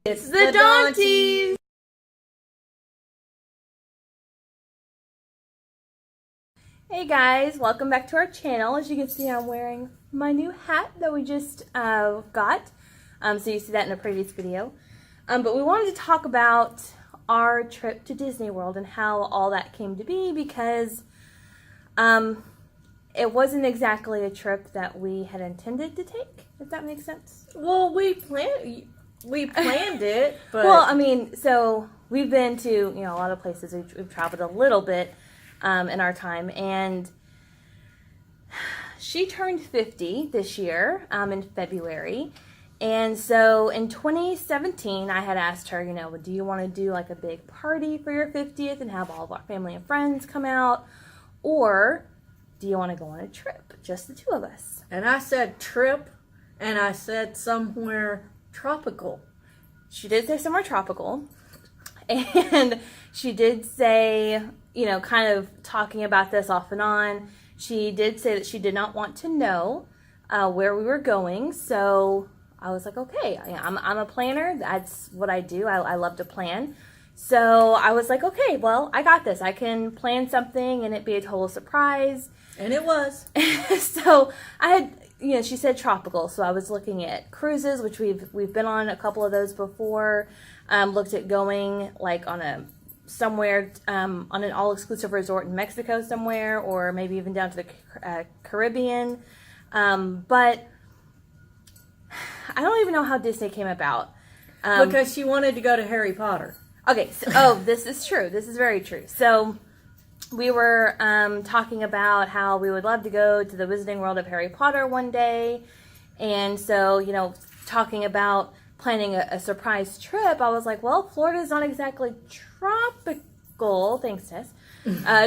It's the Dawnties! Hey guys, welcome back to our channel. As you can see, I'm wearing my new hat that we just got. So you see that in a previous video. But we wanted to talk about our trip to Disney World and how all that came to be, because it wasn't exactly a trip that we had intended to take, if that makes sense. Well, we planned it, but... Well, I mean, so we've been to, a lot of places. We've traveled a little bit in our time, and she turned 50 this year in February. And so in 2017, I had asked her, do you want to do like a big party for your 50th and have all of our family and friends come out? Or do you want to go on a trip, just the two of us? And I said trip, and I said somewhere tropical. She did say somewhere tropical. And she did say, kind of talking about this off and on, she did say that she did not want to know where we were going. So I was like, okay, I'm a planner. That's what I do. I love to plan. So I was like, okay, well, I got this. I can plan something and it be a total surprise. And it was. So I had, she said tropical. So I was looking at cruises, which we've been on a couple of those before. Looked at going like on an all-exclusive resort in Mexico somewhere, or maybe even down to the Caribbean. But I don't even know how Disney came about. Because she wanted to go to Harry Potter. Okay, so, this is true. This is very true. So we were talking about how we would love to go to the Wizarding World of Harry Potter one day. And so, talking about planning a surprise trip, I was like, well, Florida's not exactly tropical, thanks Tess,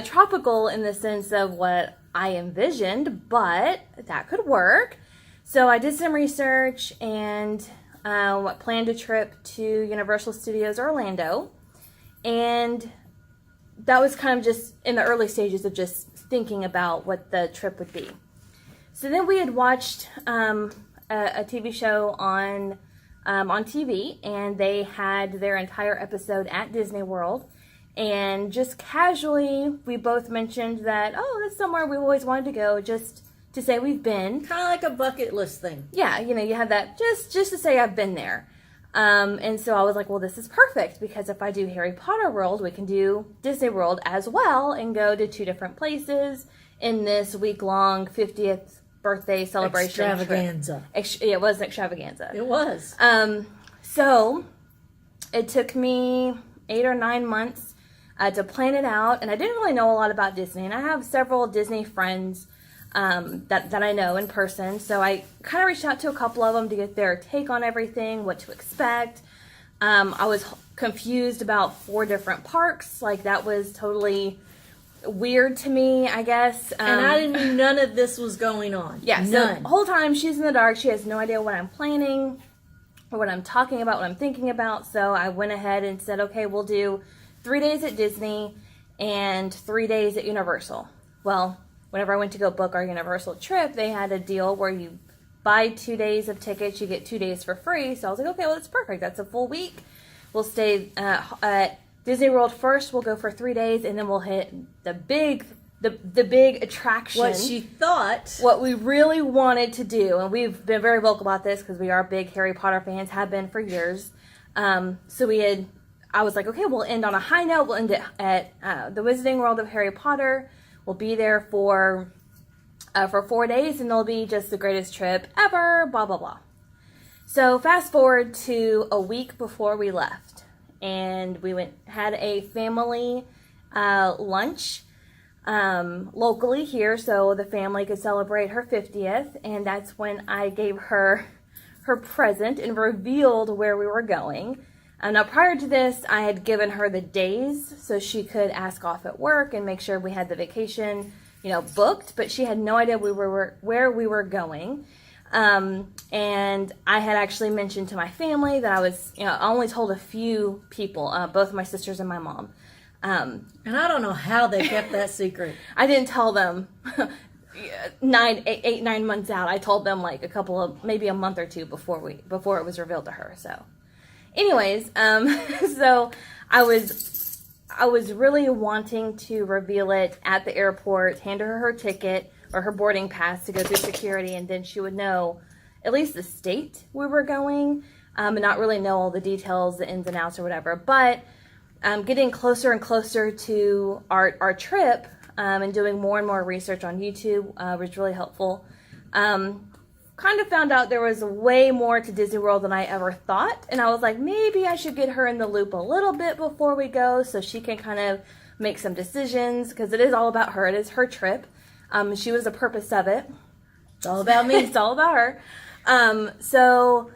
tropical in the sense of what I envisioned, but that could work. So I did some research and planned a trip to Universal Studios Orlando, and that was kind of just in the early stages of just thinking about what the trip would be. So then we had watched a TV show on TV, and they had their entire episode at Disney World, and just casually we both mentioned that, oh, that's somewhere we always wanted to go, just to say we've been. Kind of like a bucket list thing. Yeah, you have that just to say I've been there. And so I was like, well, this is perfect, because if I do Harry Potter World, we can do Disney World as well and go to two different places in this week-long 50th birthday celebration extravaganza. It was an extravaganza. It was. So it took me 8 or 9 months to plan it out, and I didn't really know a lot about Disney, and I have several Disney friends that I know in person, so I kind of reached out to a couple of them to get their take on everything, what to expect. I was confused about 4 different parks. Like, that was totally weird to me, I guess. And I didn't know none of this was going on. Yeah, so none. The whole time she's in the dark. She has no idea what I'm planning or what I'm talking about, what I'm thinking about. So I went ahead and said, okay, we'll do 3 days at Disney and 3 days at Universal. Well, whenever I went to go book our Universal trip, they had a deal where you buy 2 days of tickets, you get 2 days for free. So I was like, okay, well, that's perfect. That's a full week. We'll stay at Disney World first. We'll go for 3 days, and then we'll hit the big attraction. What she thought. What we really wanted to do, and we've been very vocal about this because we are big Harry Potter fans, have been for years. So I was like, okay, we'll end on a high note. We'll end it at the Wizarding World of Harry Potter. We'll be there for 4 days, and it'll be just the greatest trip ever, blah, blah, blah. So fast forward to a week before we left, and we had a family lunch locally here, so the family could celebrate her 50th, and that's when I gave her her present and revealed where we were going. Now, prior to this, I had given her the days so she could ask off at work and make sure we had the vacation, booked, but she had no idea where we were going. And I had actually mentioned to my family that I only told a few people, both my sisters and my mom. And I don't know how they kept that secret. I didn't tell them 9 months out. I told them like maybe a month or two before it was revealed to her. So Anyways, so I was really wanting to reveal it at the airport, hand her ticket or her boarding pass to go through security, and then she would know at least the state we were going, and not really know all the details, the ins and outs or whatever. But getting closer and closer to our trip, and doing more and more research on YouTube was really helpful. Kind of found out there was way more to Disney World than I ever thought, and I was like, maybe I should get her in the loop a little bit before we go so she can kind of make some decisions, because it is all about her. It is her trip. She was the purpose of it. It's all about me. It's all about her. So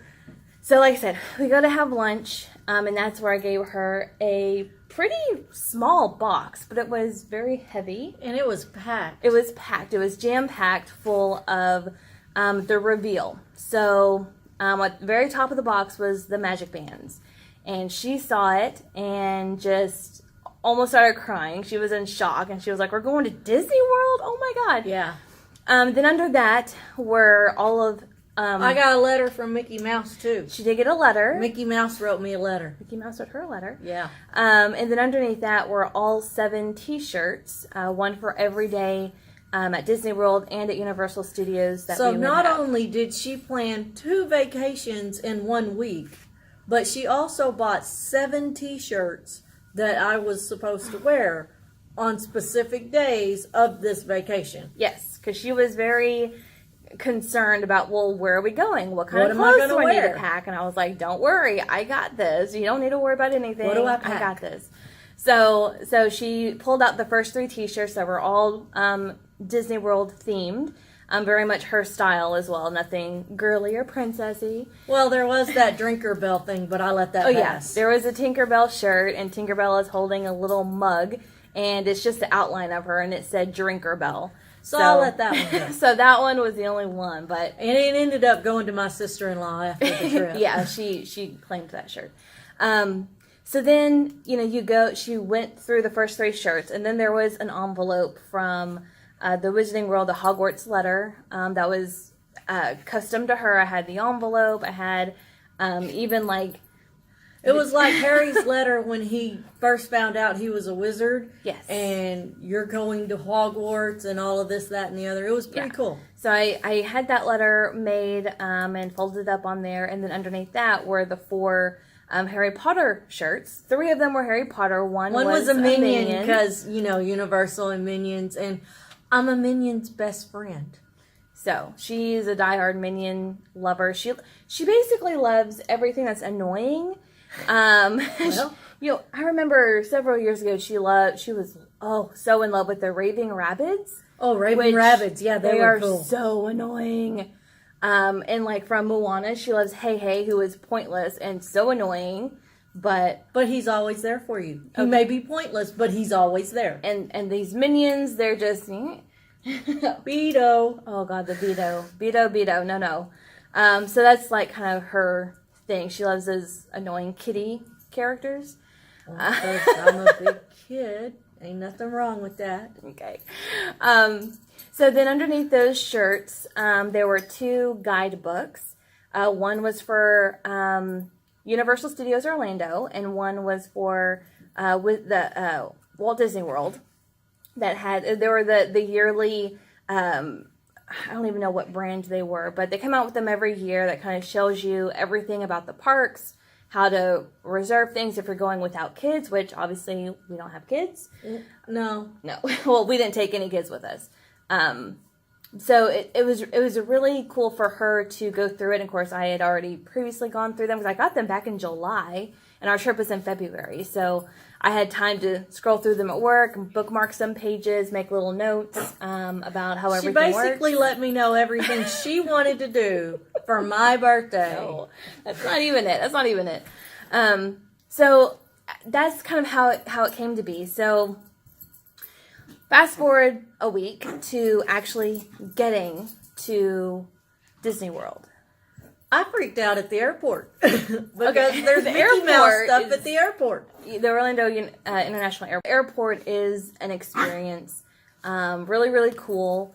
like I said, we go to have lunch, and that's where I gave her a pretty small box, but it was very heavy. And it was packed. It was packed. It was jam-packed full of the reveal. So at the very top of the box was the magic bands. And she saw it and just almost started crying. She was in shock, and she was like, we're going to Disney World? Oh my God. Yeah. Then under that were all of... I got a letter from Mickey Mouse, too. She did get a letter. Mickey Mouse wrote me a letter. Mickey Mouse wrote her a letter. Yeah. And then underneath that were all 7 t-shirts, one for every day at Disney World and at Universal Studios. So not only did she plan 2 vacations in 1 week, but she also bought 7 t-shirts that I was supposed to wear on specific days of this vacation. Yes, because she was very concerned about, well, where are we going? What kind of am I clothes do I need wear? to pack? And I was like, don't worry, I got this. You don't need to worry about anything. What do I pack? I got this. So she pulled out the first 3 t-shirts that were all Disney World themed. Very much her style as well. Nothing girly or princessy. Well, there was that Drinker Bell thing, but I let that pass. Yes, there was a Tinkerbell shirt, and Tinkerbell is holding a little mug, and it's just the outline of her, and it said Drinker Bell. So I'll let that one go. So that one was the only one, but And it ended up going to my sister-in-law after the trip. yeah, she claimed that shirt. So then, she went through the first 3 shirts, and then there was an envelope from the Wizarding World, the Hogwarts letter, that was custom to her. I had the envelope. I had even like... It was like Harry's letter when he first found out he was a wizard. Yes. And you're going to Hogwarts and all of this, that, and the other. It was pretty cool. So I had that letter made and folded up on there, and then underneath that were the 4 Harry Potter shirts. 3 of them were Harry Potter. One was a Minion because, Universal and Minions, and I'm a Minion's best friend. So she's a diehard Minion lover. She basically loves everything that's annoying. Well, I remember several years ago she was so in love with the Raving Rabbids. Oh, Raving Rabbids, yeah, they were are cool. So annoying. And like from Moana, she loves Hey Hey, who is pointless and so annoying, but he's always there for you. He may be pointless, but he's always there. And these minions, they're just Beto. Oh God, the Beto. No. So that's like kind of her thing. She loves those annoying kitty characters. I'm a big kid. Ain't nothing wrong with that. Okay. So then underneath those shirts, there were 2 guidebooks. One was for Universal Studios Orlando, and one was for with the Walt Disney World. They were the yearly. I don't even know what brand they were, but they come out with them every year that kind of shows you everything about the parks, how to reserve things if you're going without kids, which obviously we don't have kids. No. Well, we didn't take any kids with us. So it was really cool for her to go through it. And of course, I had already previously gone through them because I got them back in July, and our trip was in February. So I had time to scroll through them at work, bookmark some pages, make little notes about how everything works. She basically let me know everything she wanted to do for my birthday. No, that's not even it. So that's kind of how it came to be. So fast forward a week to actually getting to Disney World. I freaked out at the airport because there's Mickey Mouse stuff at the airport. The Orlando International Airport is an experience. Really, really cool.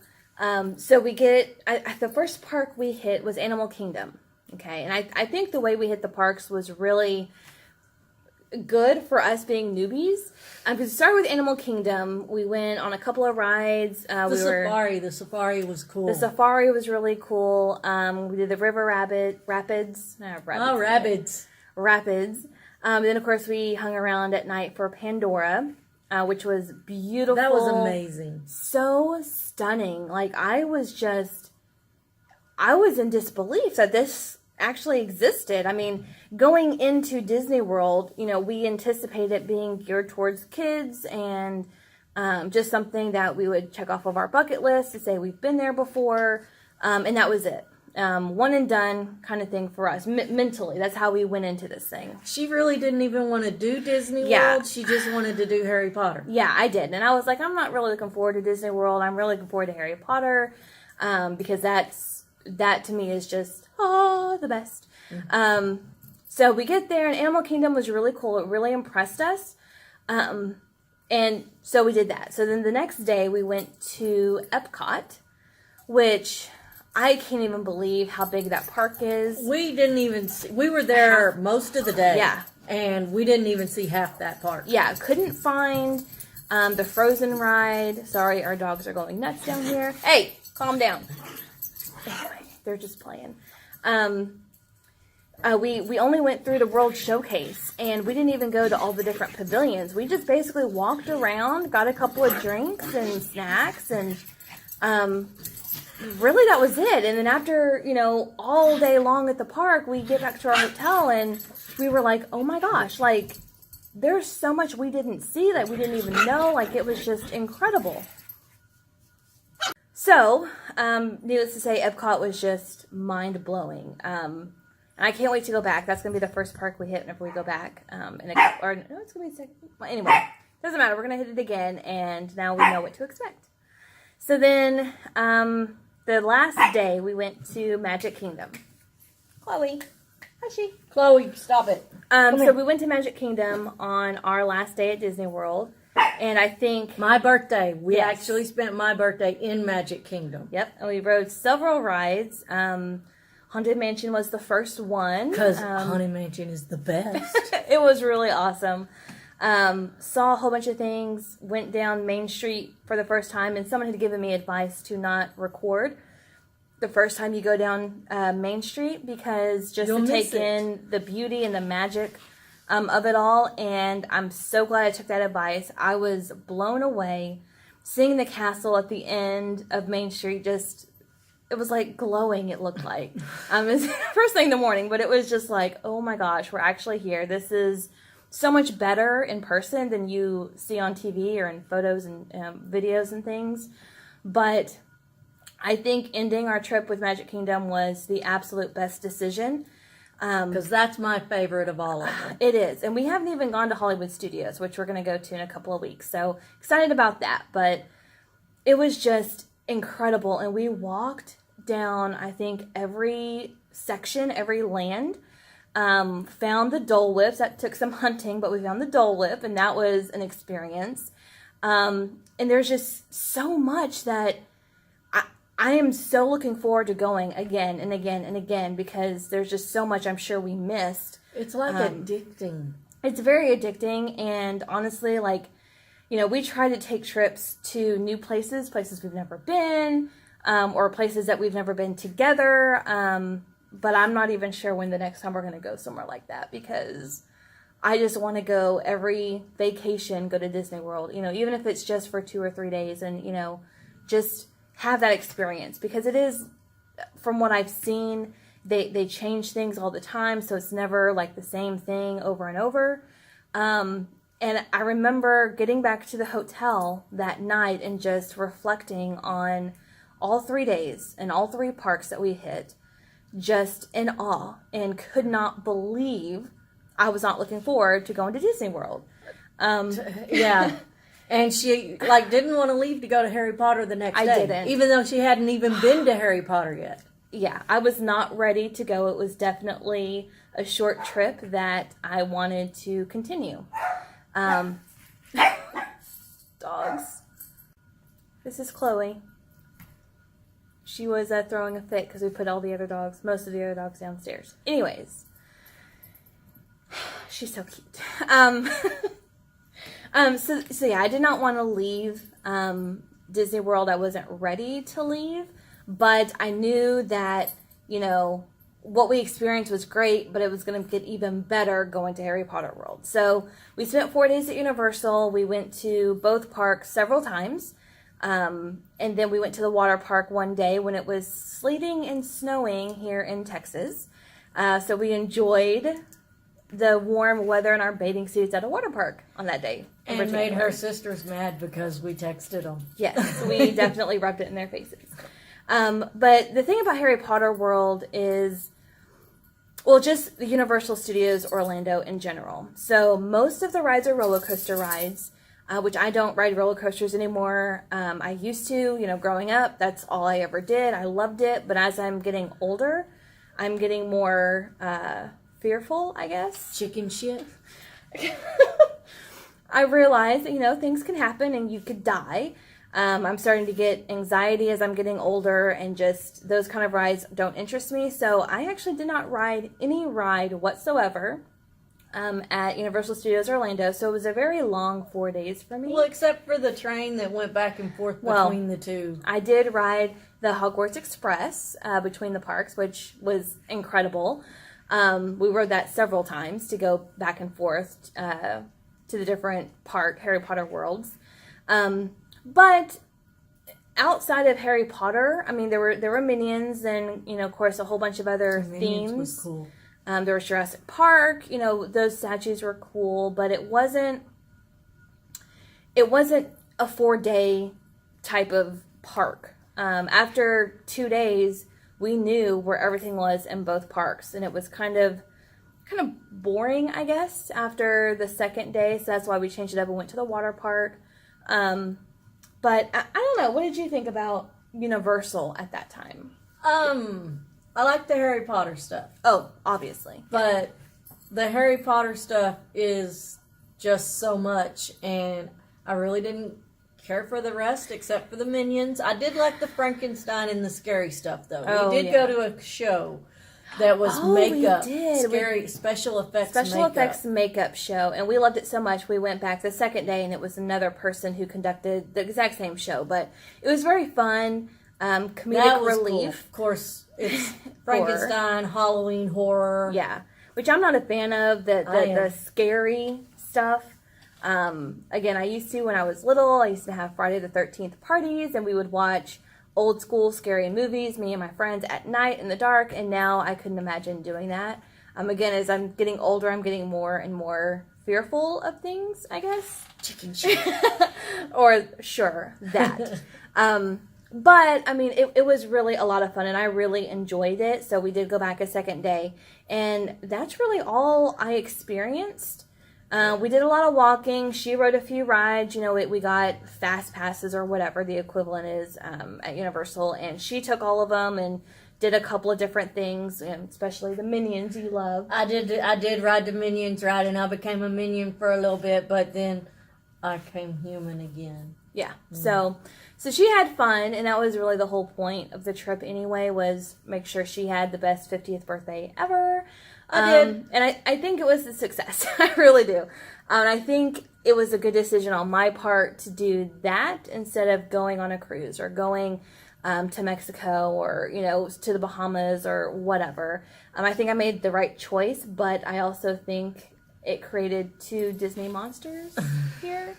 So we get, the first park we hit was Animal Kingdom. Okay, and I think the way we hit the parks was really good for us being newbies. Because we started with Animal Kingdom. We went on a couple of rides. The safari was cool. The safari was really cool. We did the river rapids. Rapids. Then of course we hung around at night for Pandora, which was beautiful. That was amazing. So stunning. Like I was in disbelief that this actually existed. I mean, going into Disney World, we anticipate it being geared towards kids and just something that we would check off of our bucket list to say we've been there before, and that was it. One and done kind of thing for us mentally. That's how we went into this thing. She really didn't even want to do Disney World. She just wanted to do Harry Potter. Yeah, I did. And I was like, I'm not really looking forward to Disney World. I'm really looking forward to Harry Potter, because that to me is just the best. Mm-hmm. So we get there, and Animal Kingdom was really cool. It really impressed us. And so we did that. So then the next day we went to Epcot, which I can't even believe how big that park is. We didn't even see, we were there most of the day. Yeah. And we didn't even see half that park. Yeah, couldn't find the Frozen ride. Sorry, our dogs are going nuts down here. Hey, calm down. Anyway, they're just playing. We only went through the World Showcase, and we didn't even go to all the different pavilions. We just basically walked around, got a couple of drinks and snacks, and really that was it. And then after, all day long at the park, we get back to our hotel, and we were like, oh my gosh, like, there's so much we didn't see that we didn't even know. Like, it was just incredible. So, needless to say, Epcot was just mind-blowing. And I can't wait to go back. That's going to be the first park we hit whenever we go back. No, it's going to be second. Well, anyway, doesn't matter. We're going to hit it again, and now we know what to expect. So then, the last day, we went to Magic Kingdom. Chloe. Hi, she. Chloe, stop it. So we went to Magic Kingdom on our last day at Disney World. And I think... My birthday. We actually spent my birthday in Magic Kingdom. Yep. And we rode several rides. Haunted Mansion was the first one. Because Haunted Mansion is the best. It was really awesome. Saw a whole bunch of things. Went down Main Street for the first time. And someone had given me advice to not record the first time you go down Main Street. Because just to take in the beauty and the magic of it all. And I'm so glad I took that advice. I was blown away. Seeing the castle at the end of Main Street, it was like glowing, it looked like. It was first thing in the morning, but it was just like, oh my gosh, we're actually here. This is so much better in person than you see on TV or in photos and videos and things. But I think ending our trip with Magic Kingdom was the absolute best decision. Because that's my favorite of all of them. It is. And we haven't even gone to Hollywood Studios, which we're going to go to in a couple of weeks. So excited about that. But it was just incredible. And we walked down, I think, every section, every land. Found the Dole Whips. That took some hunting, but we found the Dole Whip. And that was an experience. And there's just so much that I am so looking forward to going again and again and again, because there's just so much I'm sure we missed. It's like addicting. It's very addicting, and honestly, we try to take trips to new places we've never been, or places that we've never been together, but I'm not even sure when the next time we're going to go somewhere like that, because I just want to go every vacation, go to Disney World, even if it's just for 2 or 3 days, and, just have that experience, because it is, from what I've seen, they change things all the time, so it's never like the same thing over and over. And I remember getting back to the hotel that night and just reflecting on all 3 days and all 3 parks that we hit, just in awe, and could not believe I was not looking forward to going to Disney World. Yeah. And she, didn't want to leave to go to Harry Potter the next day. I didn't. Even though she hadn't even been to Harry Potter yet. Yeah, I was not ready to go. It was definitely a short trip that I wanted to continue. Dogs. This is Chloe. she was throwing a fit because we put most of the other dogs downstairs. Anyways, she's so cute. So yeah, I did not want to leave Disney World. I wasn't ready to leave, but I knew that, what we experienced was great, but it was going to get even better going to Harry Potter World. So we spent 4 days at Universal. We went to both parks several times. And then we went to the water park one day when it was sleeting and snowing here in Texas. So we enjoyed the warm weather in our bathing suits at a water park on that day. And made her sisters mad because we texted them. Yes, we definitely rubbed it in their faces. But the thing about Harry Potter World is, just the Universal Studios Orlando in general. So most of the rides are roller coaster rides, which I don't ride roller coasters anymore. I used to, growing up, that's all I ever did. I loved it. But as I'm getting older, I'm getting more fearful, I guess. Chicken shit. I realize that, things can happen and you could die. I'm starting to get anxiety as I'm getting older, and just those kind of rides don't interest me. So I actually did not ride any ride whatsoever at Universal Studios Orlando. So it was a very long 4 days for me. Well, except for the train that went back and forth between the two. I did ride the Hogwarts Express between the parks, which was incredible. We rode that several times to go back and forth to the different Harry Potter worlds. But outside of Harry Potter, I mean, there were Minions and, of course, a whole bunch of other themes. Was cool. There was Jurassic Park, those statues were cool, but it wasn't a 4-day type of park. After 2 days, we knew where everything was in both parks, and it was kind of boring, I guess, after the second day. So that's why we changed it up and went to the water park. But I don't know. What did you think about Universal at that time? I like the Harry Potter stuff. Oh, obviously. But the Harry Potter stuff is just so much, and I really didn't care for the rest except for the Minions. I did like the Frankenstein and the scary stuff, though. Oh, we did go to a show that was makeup. We did. Scary special effects makeup show, and we loved it so much we went back the second day, and it was another person who conducted the exact same show, but it was very fun. Comedic relief. Cool. Of course, it's Frankenstein, Halloween horror. Yeah, which I'm not a fan of, the scary stuff. Again, I used to when I was little. I used to have Friday the 13th parties, and we would watch old school scary movies, me and my friends, at night in the dark, and now I couldn't imagine doing that. Again, as I'm getting older, I'm getting more and more fearful of things, I guess. Chicken shit. Or, sure, that. But, I mean, it was really a lot of fun, and I really enjoyed it, so we did go back a second day, and that's really all I experienced. We did a lot of walking. She rode a few rides. We got fast passes or whatever the equivalent is at Universal, and she took all of them and did a couple of different things, especially the Minions you love. I did ride the Minions ride, and I became a Minion for a little bit, but then I became human again. Yeah. So she had fun, and that was really the whole point of the trip anyway, was make sure she had the best 50th birthday ever. I did. And I think it was a success. I really do. And I think it was a good decision on my part to do that instead of going on a cruise or going to Mexico or, to the Bahamas or whatever. I think I made the right choice, but I also think it created 2 Disney monsters here.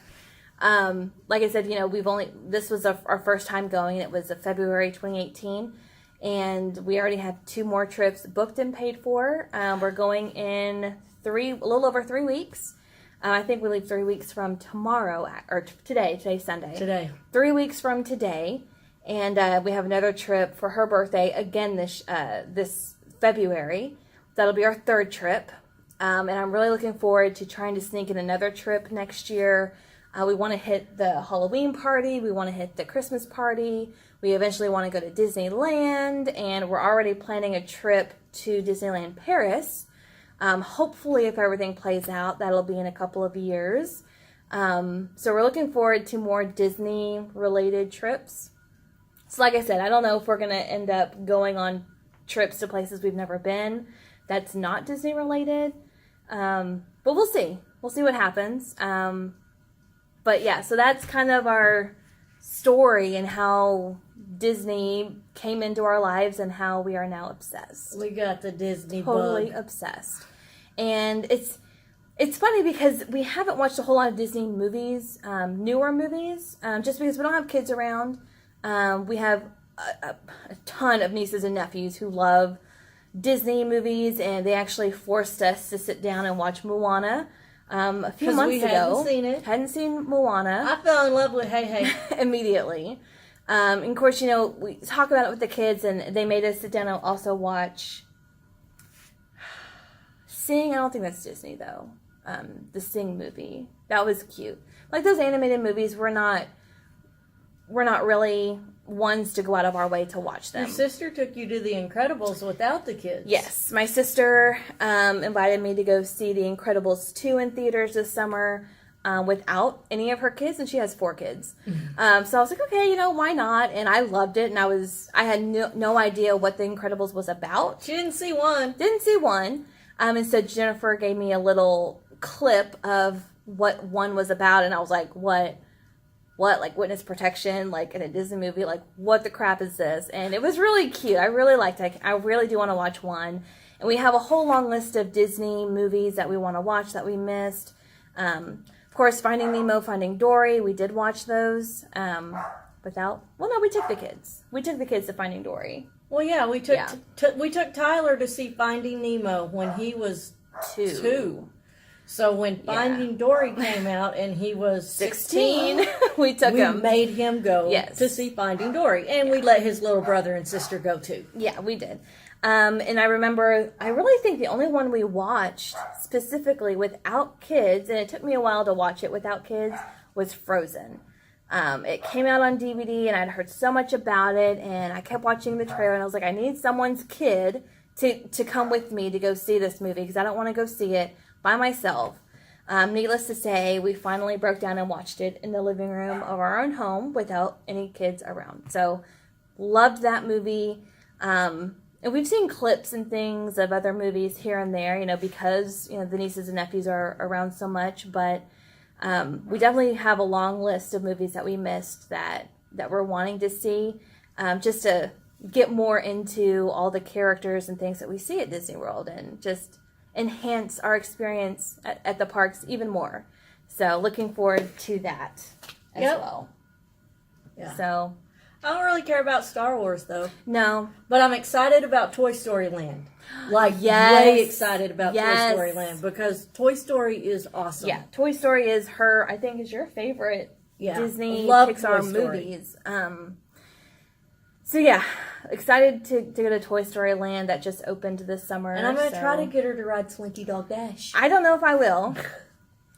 Like I said, this was our first time going. It was February 2018. And we already have 2 more trips booked and paid for. We're going in a little over 3 weeks. I think we leave 3 weeks from tomorrow, or today. Today's Sunday. Today. 3 weeks from today. And we have another trip for her birthday again this February. That'll be our 3rd trip. And I'm really looking forward to trying to sneak in another trip next year. We want to hit the Halloween party. We want to hit the Christmas party. We eventually want to go to Disneyland, and we're already planning a trip to Disneyland Paris. Hopefully, if everything plays out, that'll be in a couple of years. So we're looking forward to more Disney-related trips. So like I said, I don't know if we're going to end up going on trips to places we've never been. That's not Disney related. But we'll see. We'll see what happens. But yeah, so that's kind of our story and how Disney came into our lives and how we are now obsessed. We got the Disney Totally bug. obsessed. And it's funny because we haven't watched a whole lot of Disney movies, newer movies, just because we don't have kids around. We have a ton of nieces and nephews who love Disney movies, and they actually forced us to sit down and watch Moana a few months ago. Hadn't seen it. Hadn't seen Moana. I fell in love with Hey Hey. Immediately. And of course, you know, we talk about it with the kids, and they made us sit down and also watch Sing. I don't think that's Disney, though. The Sing movie. That was cute. Like, those animated movies, we're not really ones to go out of our way to watch them. Your sister took you to The Incredibles without the kids. Yes. My sister invited me to go see The Incredibles 2 in theaters this summer without any of her kids, and she has 4 kids. So I was like, okay, you know, why not? And I loved it, and I had no idea what The Incredibles was about. She didn't see one. Didn't see one. And so Jennifer gave me a little clip of what one was about, and I was like, what, like witness protection, like in a Disney movie, like what the crap is this? And it was really cute. I really liked it. I really do want to watch one. And we have a whole long list of Disney movies that we want to watch that we missed. Of course, Finding Nemo, Finding Dory, we did watch those we took the kids. We took the kids to Finding Dory. Well, yeah, we took Tyler to see Finding Nemo when he was 2. So when Finding Dory came out and he was 16, we took him. We made him go to see Finding Dory. And we let his little brother and sister go too. Yeah, we did. And I remember, I really think the only one we watched specifically without kids, and it took me a while to watch it without kids, was Frozen. It came out on DVD, and I'd heard so much about it, and I kept watching the trailer, and I was like, I need someone's kid to come with me to go see this movie, because I don't want to go see it by myself. Needless to say, we finally broke down and watched it in the living room of our own home without any kids around. So, loved that movie. And we've seen clips and things of other movies here and there, you know, because, you know, the nieces and nephews are around so much. But we definitely have a long list of movies that we missed that we're wanting to see, just to get more into all the characters and things that we see at Disney World and just enhance our experience at the parks even more. So looking forward to that as well. Yeah. So I don't really care about Star Wars though. No. But I'm excited about Toy Story Land. Like, way excited about Toy Story Land because Toy Story is awesome. Yeah, Toy Story is I think is your favorite Disney Pixar movies. So yeah, excited to go to Toy Story Land that just opened this summer. And I'm going to try to get her to ride Slinky Dog Dash. I don't know if I will,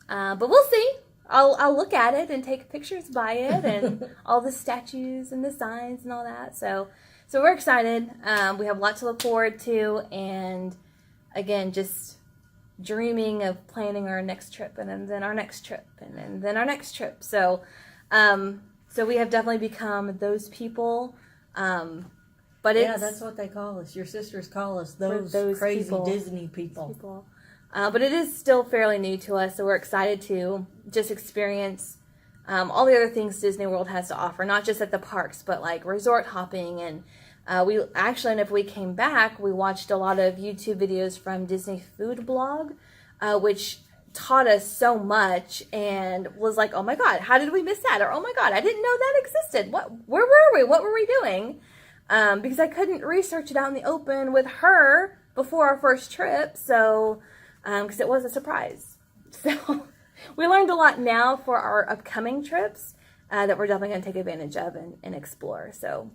but we'll see. I'll look at it and take pictures by it and all the statues and the signs and all that. So we're excited. We have a lot to look forward to, and again, just dreaming of planning our next trip, and then our next trip, and then our next trip. So we have definitely become those people. But that's what they call us. Your sisters call us those crazy people, Disney people. But it is still fairly new to us, so we're excited to just experience all the other things Disney World has to offer, not just at the parks, but like resort hopping. And if we came back, we watched a lot of YouTube videos from Disney Food Blog, which taught us so much and was like, oh my God, how did we miss that? Or, oh my God, I didn't know that existed. Where were we? What were we doing? Because I couldn't research it out in the open with her before our first trip. So, because it was a surprise. So we learned a lot now for our upcoming trips that we're definitely going to take advantage of and explore. So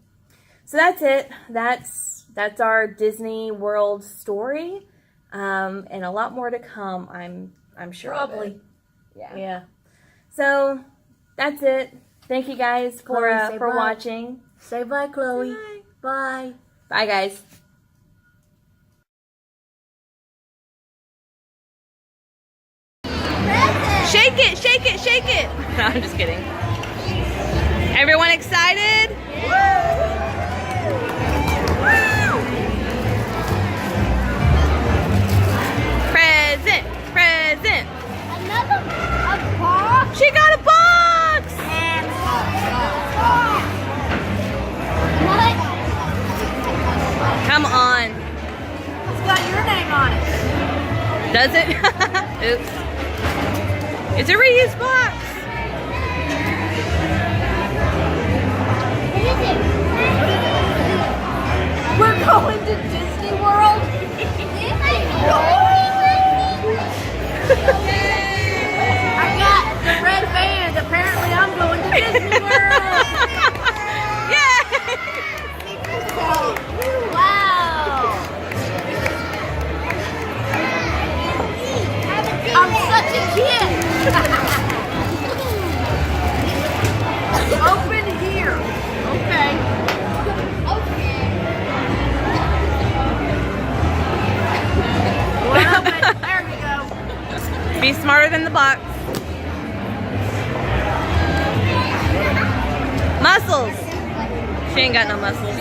that's it. That's our Disney World story. And a lot more to come, I'm sure. Probably. Yeah. So that's it. Thank you guys for watching. Say bye, Chloe. Bye. Bye, guys. Shake it, shake it, shake it. No, I'm just kidding. Everyone excited? Woo! Does it? Oops. It's a reuse box. We're going to Disney World. I got the red band. Apparently, I'm going to Disney World. Yay! Wow. I'm such a kid. Open here. Okay. Well, there we go. Be smarter than the box. Muscles. She ain't got no muscles.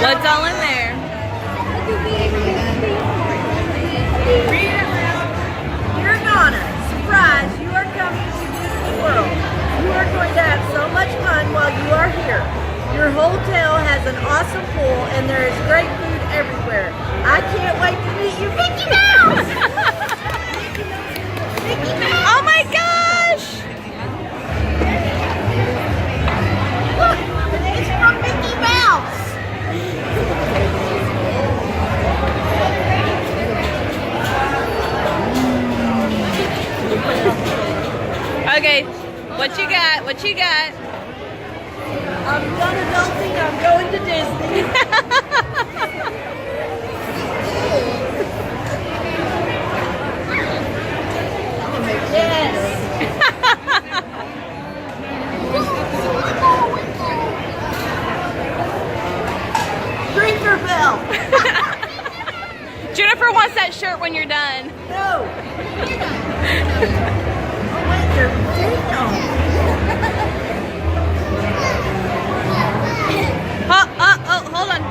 What's all in there? Dear Donna, surprise, you are coming to Disney World. You are going to have so much fun while you are here. Your hotel has an awesome pool and there is great food everywhere. I can't wait to meet you. Mickey Mouse! Mickey Mouse! Oh my gosh! Look, it's from Mickey Mouse. Okay, what you got? What you got? I'm done adulting. I'm going to Disney. Yes. Drinkerbell. Jennifer wants that shirt when you're done. No. Oh wait, they're Oh, hold on.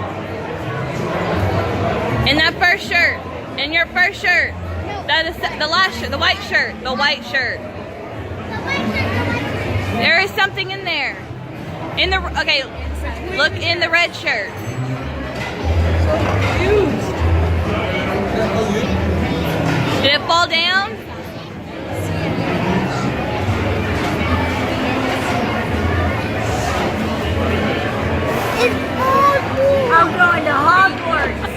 In that first shirt. In your first shirt. That is the last shirt. The white shirt. The white shirt. There is something in there. In the okay. Look in the red shirt. Did it fall down? I'm going to Hogwarts.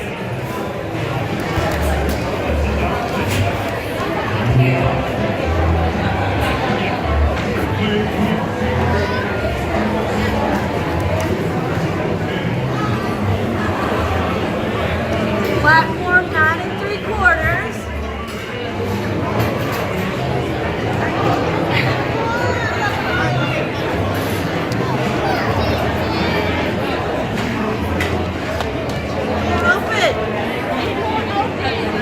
Platform 9 3/4. Open.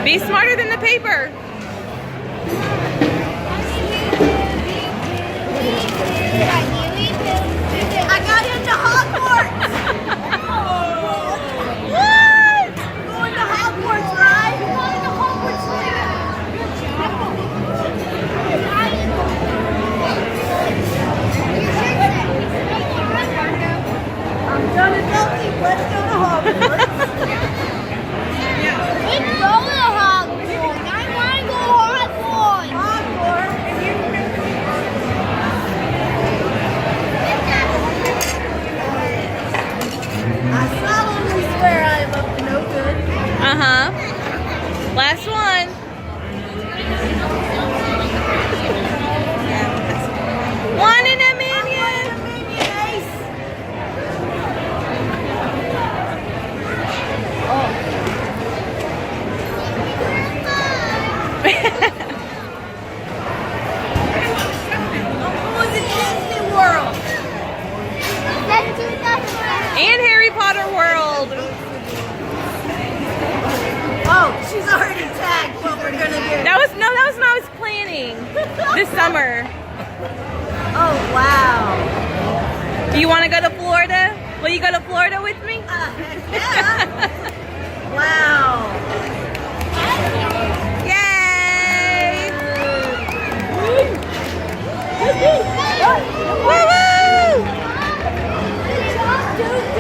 Be smarter than the paper. I got into Hogwarts. What? Going to Hogwarts, right? Going to Hogwarts. I'm done adulting. Let's go to Hogwarts. I solemnly swear I am up to no good. Uh-huh. Last one. One in a million. I'm going to Disney World. And Harry Potter World. Oh, she's already tagged what we're gonna do. That was when I was planning this summer. Oh wow. Do you want to go to Florida? Will you go to Florida with me? Yeah. Wow. Yay! so